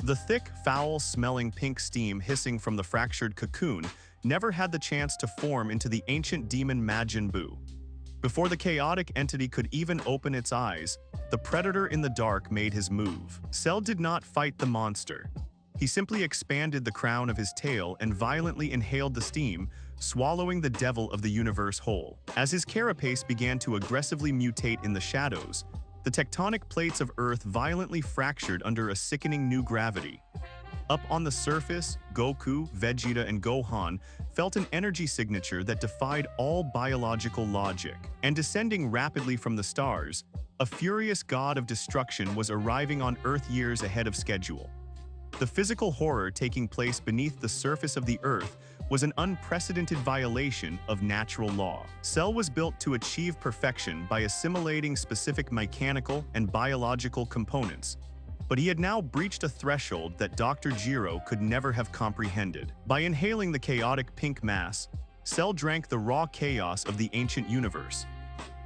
The thick, foul-smelling pink steam hissing from the fractured cocoon never had the chance to form into the ancient demon Majin Buu. Before the chaotic entity could even open its eyes, the predator in the dark made his move. Cell did not fight the monster. He simply expanded the crown of his tail and violently inhaled the steam, swallowing the devil of the universe whole. As his carapace began to aggressively mutate in the shadows, the tectonic plates of Earth violently fractured under a sickening new gravity. Up on the surface, Goku, Vegeta, and Gohan felt an energy signature that defied all biological logic. And descending rapidly from the stars, a furious god of destruction was arriving on Earth years ahead of schedule. The physical horror taking place beneath the surface of the Earth was an unprecedented violation of natural law. Cell was built to achieve perfection by assimilating specific mechanical and biological components, but he had now breached a threshold that Dr. Gero could never have comprehended. By inhaling the chaotic pink mass, Cell drank the raw chaos of the ancient universe.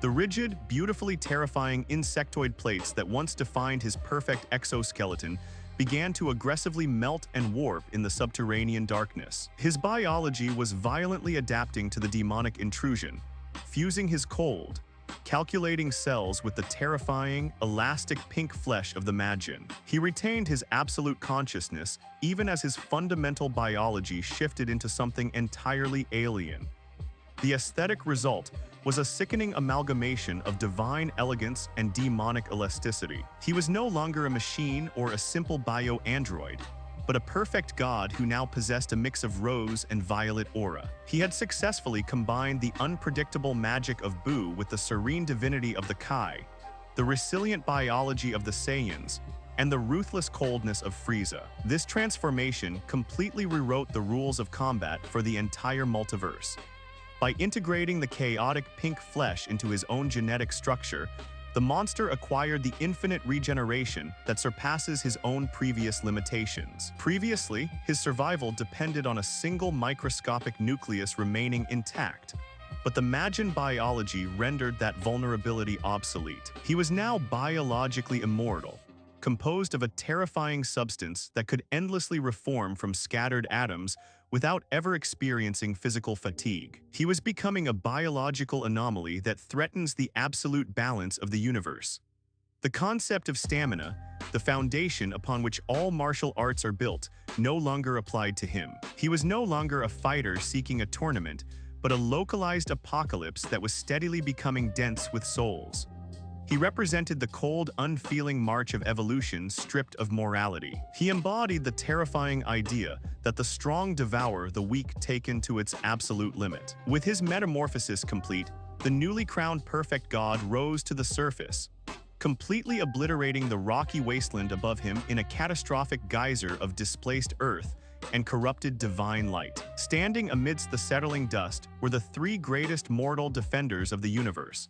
The rigid, beautifully terrifying insectoid plates that once defined his perfect exoskeleton began to aggressively melt and warp in the subterranean darkness. His biology was violently adapting to the demonic intrusion, fusing his cold, calculating cells with the terrifying, elastic pink flesh of the Majin. He retained his absolute consciousness even as his fundamental biology shifted into something entirely alien. The aesthetic result was a sickening amalgamation of divine elegance and demonic elasticity. He was no longer a machine or a simple bio-android, but a perfect god who now possessed a mix of rose and violet aura. He had successfully combined the unpredictable magic of Buu with the serene divinity of the Kai, the resilient biology of the Saiyans, and the ruthless coldness of Frieza. This transformation completely rewrote the rules of combat for the entire multiverse. By integrating the chaotic pink flesh into his own genetic structure, the monster acquired the infinite regeneration that surpasses his own previous limitations. Previously, his survival depended on a single microscopic nucleus remaining intact, but the Majin biology rendered that vulnerability obsolete. He was now biologically immortal, composed of a terrifying substance that could endlessly reform from scattered atoms without ever experiencing physical fatigue. He was becoming a biological anomaly that threatens the absolute balance of the universe. The concept of stamina, the foundation upon which all martial arts are built, no longer applied to him. He was no longer a fighter seeking a tournament, but a localized apocalypse that was steadily becoming dense with souls. He represented the cold, unfeeling march of evolution stripped of morality. He embodied the terrifying idea that the strong devour the weak taken to its absolute limit. With his metamorphosis complete, the newly crowned perfect god rose to the surface, completely obliterating the rocky wasteland above him in a catastrophic geyser of displaced earth and corrupted divine light. Standing amidst the settling dust were the three greatest mortal defenders of the universe.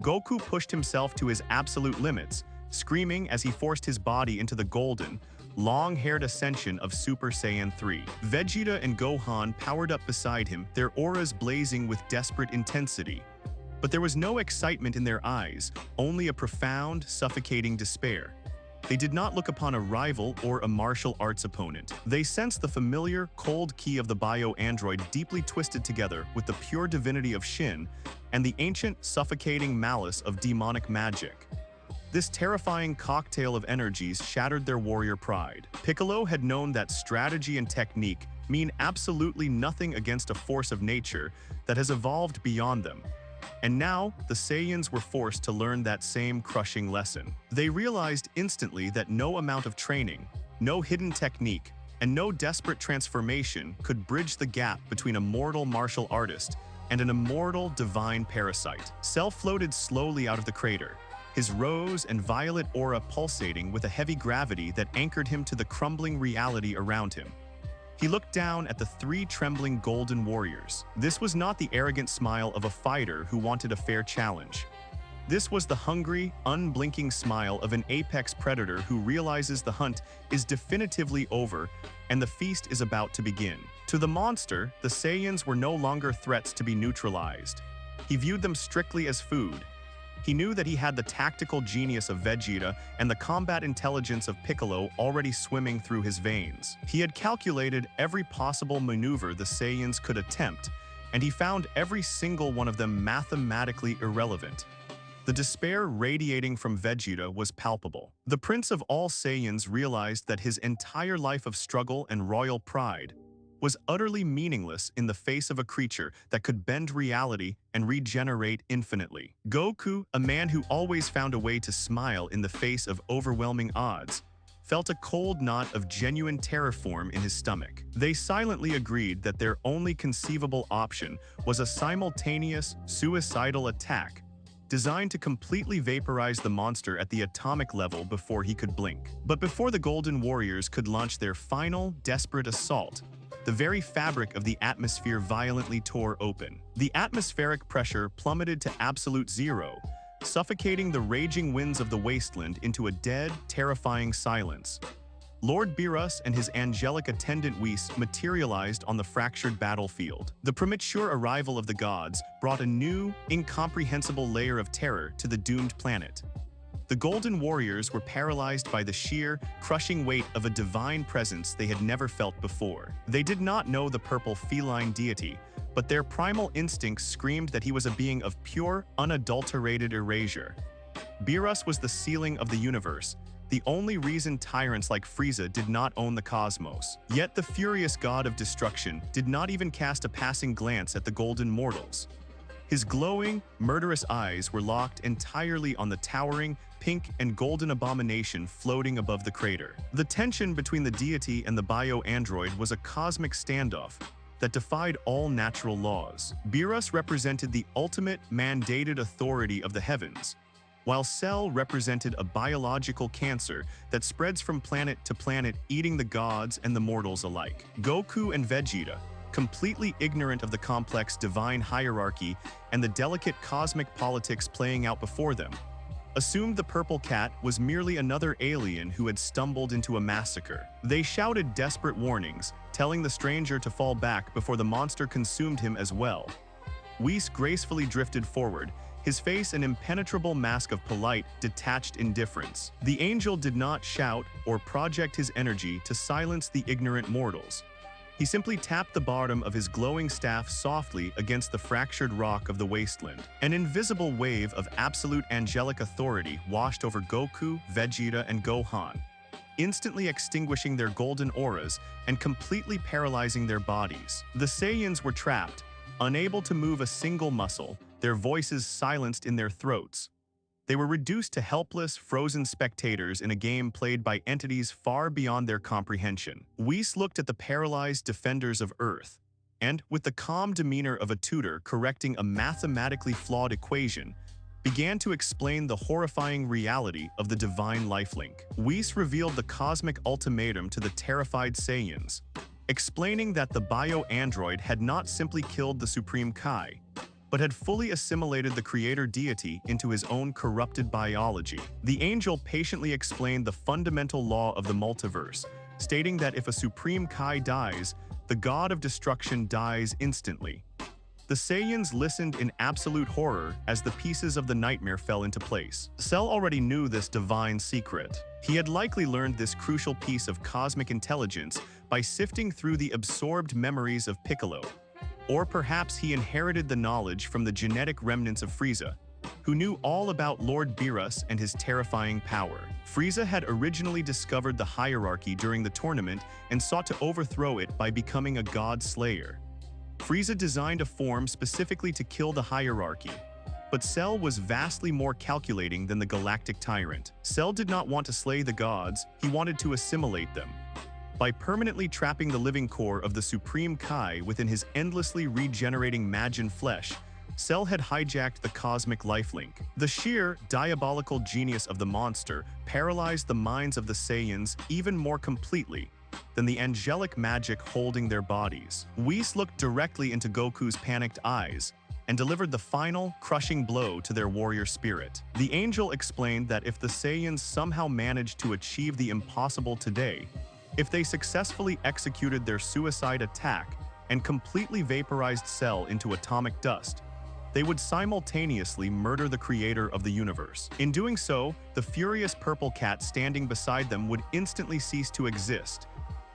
Goku pushed himself to his absolute limits, screaming as he forced his body into the golden, long-haired ascension of Super Saiyan 3. Vegeta and Gohan powered up beside him, their auras blazing with desperate intensity. But there was no excitement in their eyes, only a profound, suffocating despair. They did not look upon a rival or a martial arts opponent. They sensed the familiar, cold key of the bio-android deeply twisted together with the pure divinity of Shin and the ancient, suffocating malice of demonic magic. This terrifying cocktail of energies shattered their warrior pride. Piccolo had known that strategy and technique mean absolutely nothing against a force of nature that has evolved beyond them. And now, the Saiyans were forced to learn that same crushing lesson. They realized instantly that no amount of training, no hidden technique, and no desperate transformation could bridge the gap between a mortal martial artist and an immortal divine parasite. Cell floated slowly out of the crater, his rose and violet aura pulsating with a heavy gravity that anchored him to the crumbling reality around him. He looked down at the three trembling golden warriors. This was not the arrogant smile of a fighter who wanted a fair challenge. This was the hungry, unblinking smile of an apex predator who realizes the hunt is definitively over and the feast is about to begin. To the monster, the Saiyans were no longer threats to be neutralized. He viewed them strictly as food, He knew that he had the tactical genius of Vegeta and the combat intelligence of Piccolo already swimming through his veins. He had calculated every possible maneuver the Saiyans could attempt, and he found every single one of them mathematically irrelevant. The despair radiating from Vegeta was palpable. The Prince of all Saiyans realized that his entire life of struggle and royal pride was utterly meaningless in the face of a creature that could bend reality and regenerate infinitely. Goku, a man who always found a way to smile in the face of overwhelming odds, felt a cold knot of genuine terror form in his stomach. They silently agreed that their only conceivable option was a simultaneous, suicidal attack designed to completely vaporize the monster at the atomic level before he could blink. But before the Golden Warriors could launch their final, desperate assault, the very fabric of the atmosphere violently tore open. The atmospheric pressure plummeted to absolute zero, suffocating the raging winds of the wasteland into a dead, terrifying silence. Lord Beerus and his angelic attendant Whis materialized on the fractured battlefield. The premature arrival of the gods brought a new, incomprehensible layer of terror to the doomed planet. The Golden Warriors were paralyzed by the sheer, crushing weight of a divine presence they had never felt before. They did not know the purple feline deity, but their primal instincts screamed that he was a being of pure, unadulterated erasure. Beerus was the ceiling of the universe, the only reason tyrants like Frieza did not own the cosmos. Yet the furious god of destruction did not even cast a passing glance at the golden mortals. His glowing, murderous eyes were locked entirely on the towering, pink and golden abomination floating above the crater. The tension between the deity and the bio-android was a cosmic standoff that defied all natural laws. Beerus represented the ultimate mandated authority of the heavens, while Cell represented a biological cancer that spreads from planet to planet, eating the gods and the mortals alike. Goku and Vegeta, completely ignorant of the complex divine hierarchy and the delicate cosmic politics playing out before them, assumed the purple cat was merely another alien who had stumbled into a massacre. They shouted desperate warnings, telling the stranger to fall back before the monster consumed him as well. Whis gracefully drifted forward, his face an impenetrable mask of polite, detached indifference. The angel did not shout or project his energy to silence the ignorant mortals. He simply tapped the bottom of his glowing staff softly against the fractured rock of the wasteland. An invisible wave of absolute angelic authority washed over Goku, Vegeta, and Gohan, instantly extinguishing their golden auras and completely paralyzing their bodies. The Saiyans were trapped, unable to move a single muscle, their voices silenced in their throats. They were reduced to helpless, frozen spectators in a game played by entities far beyond their comprehension. Whis looked at the paralyzed defenders of Earth, and, with the calm demeanor of a tutor correcting a mathematically flawed equation, began to explain the horrifying reality of the divine lifelink. Whis revealed the cosmic ultimatum to the terrified Saiyans, explaining that the bio-android had not simply killed the Supreme Kai, but had fully assimilated the creator deity into his own corrupted biology. The angel patiently explained the fundamental law of the multiverse, stating that if a Supreme Kai dies, the god of destruction dies instantly. The Saiyans listened in absolute horror as the pieces of the nightmare fell into place. Cell already knew this divine secret. He had likely learned this crucial piece of cosmic intelligence by sifting through the absorbed memories of Piccolo. Or perhaps he inherited the knowledge from the genetic remnants of Frieza, who knew all about Lord Beerus and his terrifying power. Frieza had originally discovered the hierarchy during the tournament and sought to overthrow it by becoming a god slayer. Frieza designed a form specifically to kill the hierarchy, but Cell was vastly more calculating than the galactic tyrant. Cell did not want to slay the gods, he wanted to assimilate them. By permanently trapping the living core of the Supreme Kai within his endlessly regenerating Majin flesh, Cell had hijacked the cosmic lifelink. The sheer, diabolical genius of the monster paralyzed the minds of the Saiyans even more completely than the angelic magic holding their bodies. Whis looked directly into Goku's panicked eyes and delivered the final, crushing blow to their warrior spirit. The angel explained that if the Saiyans somehow managed to achieve the impossible today, if they successfully executed their suicide attack and completely vaporized Cell into atomic dust, they would simultaneously murder the creator of the universe. In doing so, the furious purple cat standing beside them would instantly cease to exist,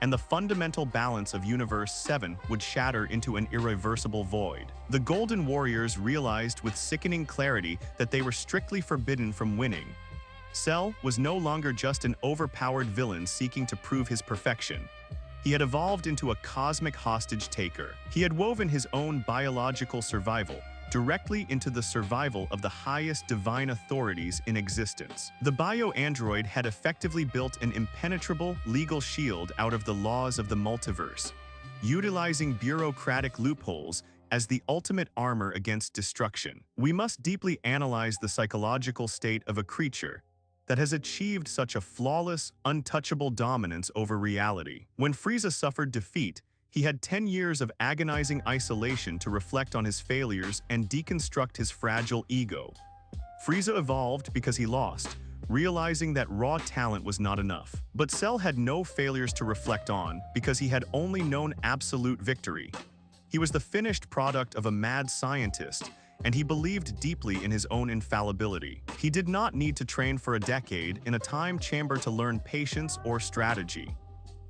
and the fundamental balance of Universe 7 would shatter into an irreversible void. The Golden Warriors realized with sickening clarity that they were strictly forbidden from winning. Cell was no longer just an overpowered villain seeking to prove his perfection. He had evolved into a cosmic hostage-taker. He had woven his own biological survival directly into the survival of the highest divine authorities in existence. The bio-android had effectively built an impenetrable legal shield out of the laws of the multiverse, utilizing bureaucratic loopholes as the ultimate armor against destruction. We must deeply analyze the psychological state of a creature that has achieved such a flawless, untouchable dominance over reality. When Frieza suffered defeat, he had 10 years of agonizing isolation to reflect on his failures and deconstruct his fragile ego. Frieza evolved because he lost, realizing that raw talent was not enough. But Cell had no failures to reflect on because he had only known absolute victory. He was the finished product of a mad scientist, and he believed deeply in his own infallibility. He did not need to train for a decade in a time chamber to learn patience or strategy.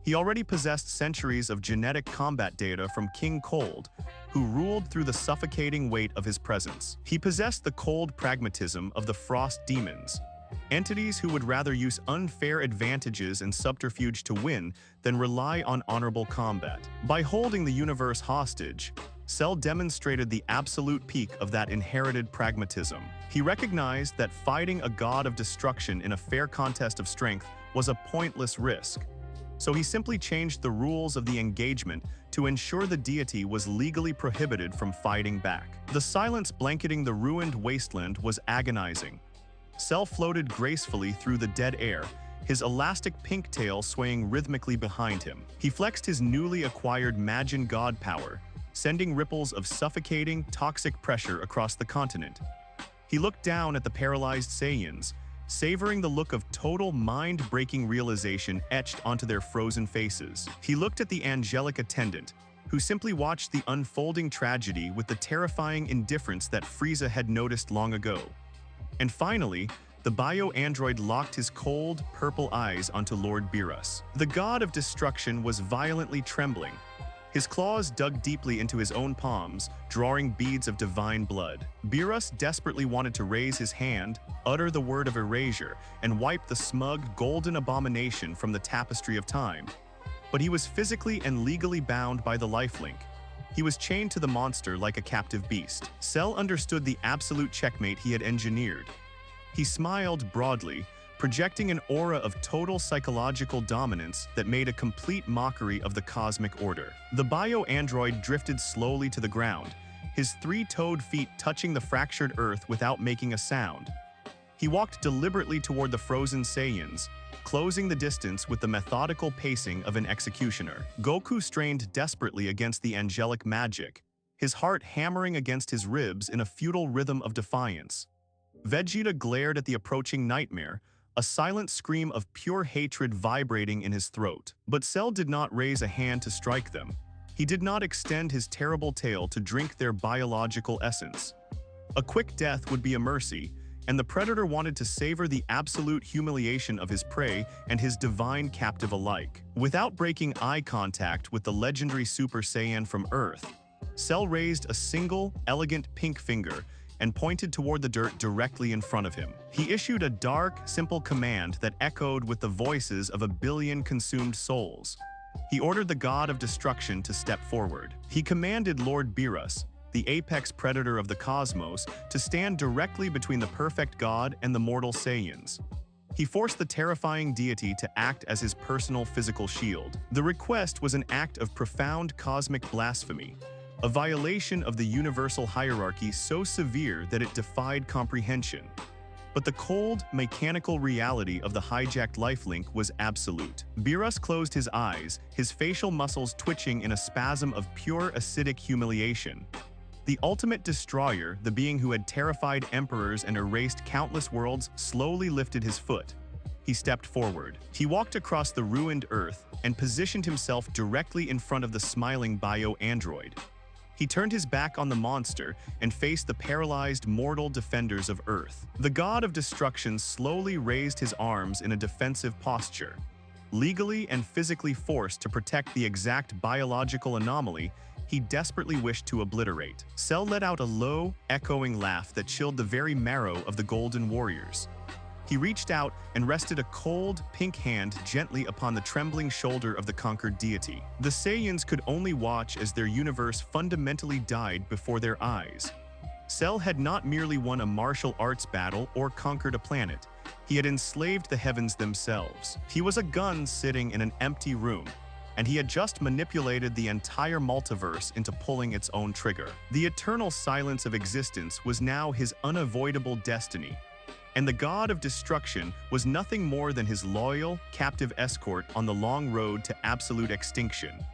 He already possessed centuries of genetic combat data from King Cold, who ruled through the suffocating weight of his presence. He possessed the cold pragmatism of the Frost Demons, entities who would rather use unfair advantages and subterfuge to win than rely on honorable combat. By holding the universe hostage, Cell demonstrated the absolute peak of that inherited pragmatism. He recognized that fighting a god of destruction in a fair contest of strength was a pointless risk. So he simply changed the rules of the engagement to ensure the deity was legally prohibited from fighting back. The silence blanketing the ruined wasteland was agonizing. Cell floated gracefully through the dead air, his elastic pink tail swaying rhythmically behind him. He flexed his newly acquired Majin God power, sending ripples of suffocating, toxic pressure across the continent. He looked down at the paralyzed Saiyans, savoring the look of total mind-breaking realization etched onto their frozen faces. He looked at the angelic attendant, who simply watched the unfolding tragedy with the terrifying indifference that Frieza had noticed long ago. And finally, the bio-android locked his cold, purple eyes onto Lord Beerus. The god of destruction was violently trembling. His claws dug deeply into his own palms, drawing beads of divine blood. Beerus desperately wanted to raise his hand, utter the word of erasure, and wipe the smug, golden abomination from the tapestry of time. But he was physically and legally bound by the lifelink. He was chained to the monster like a captive beast. Cell understood the absolute checkmate he had engineered. He smiled broadly, projecting an aura of total psychological dominance that made a complete mockery of the cosmic order. The bio-android drifted slowly to the ground, his three-toed feet touching the fractured earth without making a sound. He walked deliberately toward the frozen Saiyans, closing the distance with the methodical pacing of an executioner. Goku strained desperately against the angelic magic, his heart hammering against his ribs in a futile rhythm of defiance. Vegeta glared at the approaching nightmare, a silent scream of pure hatred vibrating in his throat. But Cell did not raise a hand to strike them. He did not extend his terrible tail to drink their biological essence. A quick death would be a mercy, and the predator wanted to savor the absolute humiliation of his prey and his divine captive alike. Without breaking eye contact with the legendary Super Saiyan from Earth, Cell raised a single, elegant pink finger and pointed toward the dirt directly in front of him. He issued a dark, simple command that echoed with the voices of a billion consumed souls. He ordered the god of destruction to step forward. He commanded Lord Beerus, the apex predator of the cosmos, to stand directly between the perfect god and the mortal Saiyans. He forced the terrifying deity to act as his personal physical shield. The request was an act of profound cosmic blasphemy, a violation of the universal hierarchy so severe that it defied comprehension. But the cold, mechanical reality of the hijacked lifelink was absolute. Beerus closed his eyes, his facial muscles twitching in a spasm of pure acidic humiliation. The ultimate destroyer, the being who had terrified emperors and erased countless worlds, slowly lifted his foot. He stepped forward. He walked across the ruined earth and positioned himself directly in front of the smiling bio-android. He turned his back on the monster and faced the paralyzed mortal defenders of Earth. The god of destruction slowly raised his arms in a defensive posture. Legally and physically forced to protect the exact biological anomaly he desperately wished to obliterate. Cell let out a low, echoing laugh that chilled the very marrow of the Golden Warriors. He reached out and rested a cold, pink hand gently upon the trembling shoulder of the conquered deity. The Saiyans could only watch as their universe fundamentally died before their eyes. Cell had not merely won a martial arts battle or conquered a planet. He had enslaved the heavens themselves. He was a gun sitting in an empty room, and he had just manipulated the entire multiverse into pulling its own trigger. The eternal silence of existence was now his unavoidable destiny, and the god of destruction was nothing more than his loyal, captive escort on the long road to absolute extinction.